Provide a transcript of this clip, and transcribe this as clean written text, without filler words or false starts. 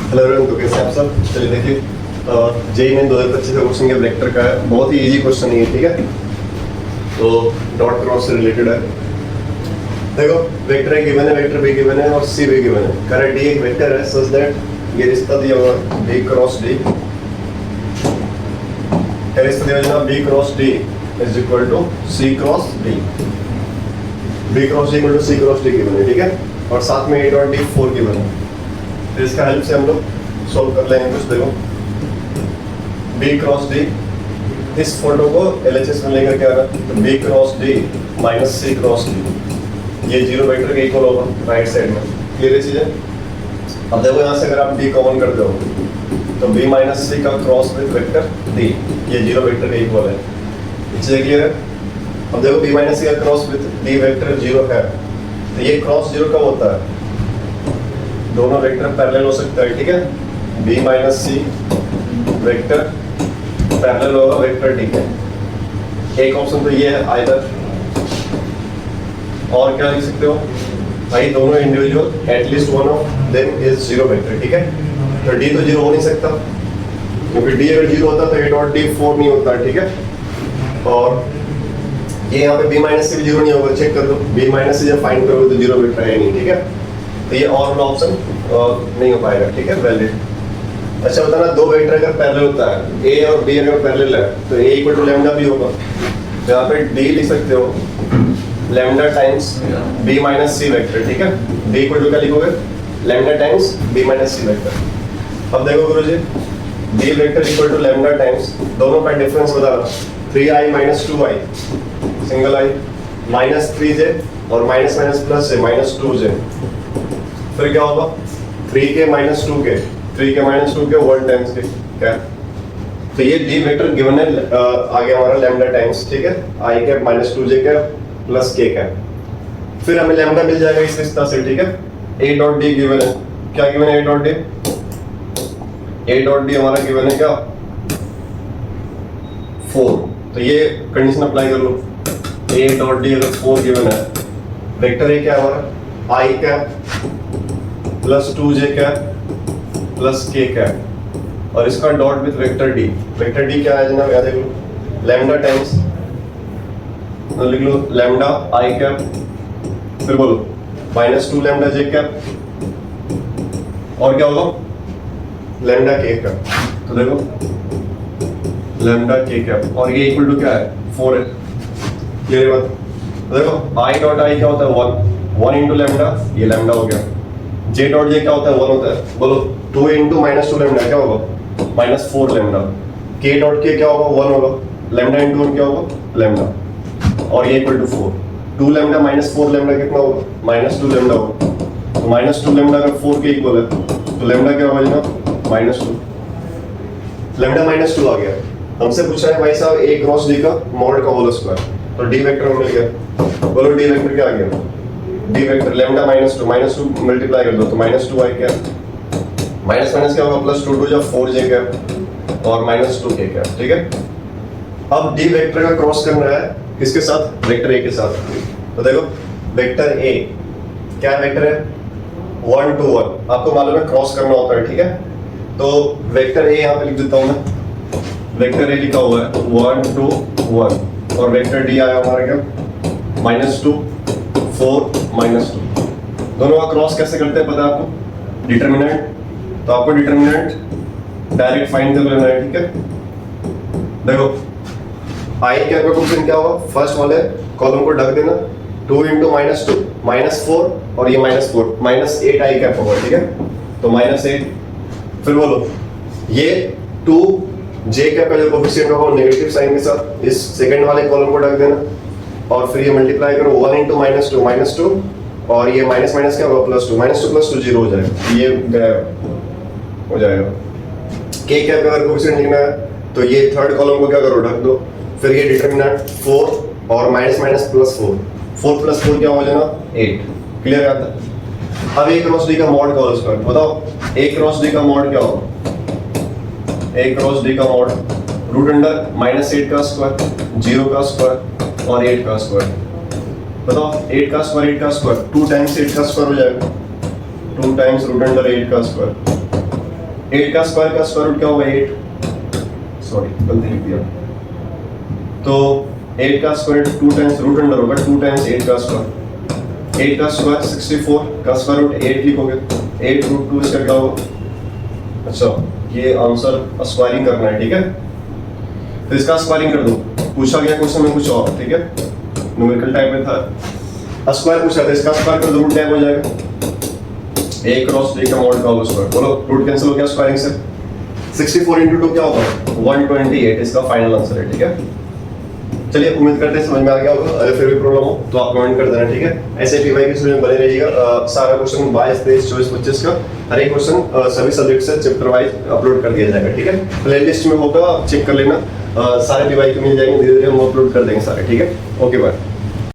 Hello everyone, तो कैसे हैं आप सब। चलिए देखिए, जेईई में 2025 का क्वेश्चन ये वेक्टर का है। बहुत ही इजी क्वेश्चन है, ठीक है। तो डॉट क्रॉस से रिलेटेड है। देखो, वेक्टर ए गिवन है, वेक्टर बी गिवन है और सी भी गिवन है। करेक्ट डी एक वेक्टर है सच दैट ये रिश्ता दिया हुआ बी क्रॉस डी, रिश्ता दिया हुआ B cross D is equal to C cross D. B cross D equal to C cross D given है, ठीक है। और साथ में ए डॉट डी 4 गिवन है। तो इसका हेल्प से हम लोग सॉल्व कर लेंगे कुछ। देखो, बी क्रॉस डी, इस फोटो को एलएचएस में लेकर के आना, तो बी क्रॉस डी माइनस सी क्रॉस डी, ये जीरो वेक्टर के इक्वल होगा राइट साइड में। क्लियर चीज है। अब देखो यहाँ से अगर आप डी कॉमन करते हो तो बी माइनस सी का क्रॉस विद वेक्टर डी, ये जीरो वेक्टर के इक्वल है। ये चीज क्लियर है। अब देखो बी माइनस सी का cross with D vector zero है, तो ये क्रॉस जीरो कब होता है? दोनों वेक्टर पैरेलल हो सकता है, ठीक है। b minus C vector parallel होगा वेक्टर डी के। एक ऑप्शन तो ये है आइदर, और क्या लिख सकते हो भाई, दोनों individual at least one of them is zero vector, ठीक है। तो d तो जीरो हो नहीं सकता, क्योंकि d अगर जीरो होता तो a डॉट d 4 नहीं होता, ठीक है। और ये यहाँ पे b माइनस सी भी जीरो नहीं होगा, चेक कर लो। b माइनस सी जब फाइंड करोगे तो जीरो वेक्टर है नहीं, ठीक है। तो ये और वाला ऑप्शन नहीं हो पाएगा, ठीक है, वैलिड। अच्छा बताना, दो वेक्टर अगर पैरेलल होता है, ए और बी अगर पैरेलल है, तो ए इक्वल टू लैम्डा भी होगा। तो यहाँ पे डी लिख सकते हो lambda times B minus C vector, ठीक है। डी इक्वल टू क्या लिखोगे? Lambda times B minus C vector. अब देखो गुरुजी, D vector equal to lambda times, दोनों का डिफरेंस बता रहा, 3i minus 2i, single I, minus 3j और माइनस माइनस प्लस से माइनस 2j। फिर क्या होगा? 3k minus 2k, 3k minus 2k 1 times के क्या। तो ये डी वेक्टर गिवन है, आ गया हमारा लैम्डा टाइम्स, ठीक है, i cap minus 2j cap plus k cap. फिर हमें लैम्डा मिल जाएगा इस रिश्ता से, ठीक है। a डॉट डी गिवन है, क्या गिवन है? a dot D, a dot D हमारा गिवन है क्या? 4। तो ये कंडीशन अप्लाई कर लो। a डॉट डी अगर 4 गिवन है, वेक्टर a क्या है हमारा? i cap plus 2j cap plus k cap, और इसका dot with vector D. Vector D क्या है जनाब? याद देख लो, लैम्डा टाइम्स, तो लिख लो लैम्डा आई कैप, फिर बोलो माइनस 2 लैम्डा j कैप, और क्या होगा? Lambda k cap. तो देखो लैम्डा k कैप, और ये इक्वल टू क्या है? 4 है। क्लियर बात? तो देखो i डॉट i क्या होता है? 1 इंटू लैम्डा, ये लैम्डा हो गया। j डॉट j क्या होता है? 1 होता है। बोलो 2 इंटू माइनस 2 लैम्डा क्या होगा? Minus 4 lambda. k dot k क्या होगा? 1 होगा। लैम्डा इंटू 1 क्या होगा? लैम्डा, और ये equal to 4। 2 lambda minus 4 lambda कितना होगा? माइनस 2 लैम्डा होगा। तो माइनस 2 लैम्डा अगर 4 के इक्वल है, तो लैम्डा क्या होगा जनाब? माइनस 2। लैम्डा माइनस 2 आ गया। हमसे पूछा है भाई साहब a क्रॉस d का मॉड का होल स्क्वायर, तो d वेक्टर मिल गया। बोलो d वेक्टर क्या आ गया? D vector lambda minus 2 multiply कर दो, तो माइनस 2i क्या, माइनस माइनस क्या होगा? प्लस 2 2 4j क्या, और माइनस 2k क्या, ठीक है। अब डी वेक्टर का क्रॉस करना है किसके साथ? वेक्टर a के साथ। तो देखो वेक्टर a क्या वेक्टर है? 1 to 1, आपको मालूम है क्रॉस करना होता है, ठीक है। तो वेक्टर a यहाँ पे लिख देता हूँ मैं, वेक्टर a लिखा हुआ है 1 to 1, और वेक्टर d आया हमारा क्या? Minus 2 4 minus 2। दोनों का क्रॉस कैसे करते हैं पता है आपको? डिटरमिनेंट। तो आपको डिटरमिनेंट डायरेक्ट फाइंड कर लेना है, ठीक है। देखो i का कोएफिशिएंट क्या होगा? फर्स्ट वाले कॉलम को ढक देना, 2 इंटू माइनस 2 माइनस 4, और ये माइनस 4 माइनस 8 i कैप होगा, ठीक है। तो माइनस 8। फिर बोलो ये 2 j कैप का जो कोएफिशिएंट होगा वो नेगेटिव साइन के साथ इस सेकंड वाले कॉलम को ढक देना, और फिर ये मल्टीप्लाई करो 1 इंटू माइनस 2 माइनस 2, और ये माइनस माइनस क्या होगा? प्लस 2 माइनस 2 प्लस 2 जीरो हो जाएगा, ये हो जाएगा। k कैप का अगर कोएफिशिएंट लिखना है तो ये थर्ड कॉलम को क्या करो? ढक दो। फिर ये डिटरमिनेंट 4 और माइनस माइनस प्लस 4 प्लस 4 क्या हो जाएगा? 8। क्लियर आता है? अब a क्रॉस d का मॉड का होल स्क्वायर बताओ। a क्रॉस d का मॉड क्या होगा? a क्रॉस d का मॉड रूट अंडर माइनस 8 का स्क्वायर, 0 का स्क्वायर और 8 का स्क्वायर। बताओ 8 का स्क्वायर 8 का स्क्वायर 2 टाइम्स 8 का स्क्वायर हो जाएगा, 2 टाइम्स रूट अंडर 8 का स्क्वायर। 8 का स्क्वायर रूट क्या होगा 8, सॉरी गलती लिख दिया। तो 8 का स्क्वायर 2 टाइम्स रूट अंडर होगा 2 टाइम्स 8 का स्क्वायर। 8 का स्क्वायर 64 का स्क्वायर रूट 8 लिखोगे, 8 रूट 2 इसका क्या होगा। अच्छा ये आंसर स्क्वायरिंग करना है, ठीक है। तो इसका स्क्वायरिंग कर दो, पूछा गया क्वेश्चन में कुछ और, ठीक है, न्यूमेरिकल टाइप में था। स्क्वायर पूछा था, इसका स्क्वायर कर दो, रूट टाइप हो जाएगा a क्रॉस b का मॉड का होल स्क्वायर। बोलो रूट कैंसिल हो गया स्क्वायरिंग से। 64 इंटू 2 क्या होगा 128, इसका फाइनल आंसर है, ठीक है। चलिए उम्मीद करते हैं समझ में आ गया होगा। अगर फिर भी प्रॉब्लम हो तो आप कमेंट कर देना, ठीक है। ऐसे पीवाई के स्टूडेंट बने रहिएगा। सारा क्वेश्चन 22, 23, 24, 25 का हर एक क्वेश्चन सभी सब्जेक्ट से चैप्टर वाइज अपलोड कर दिया जाएगा, ठीक है। प्ले लिस्ट में होगा, चेक कर लेना। सारे पीवाई के मिल जाएंगे, धीरे धीरे हम अपलोड कर देंगे सारे, ठीक है। Okay bye.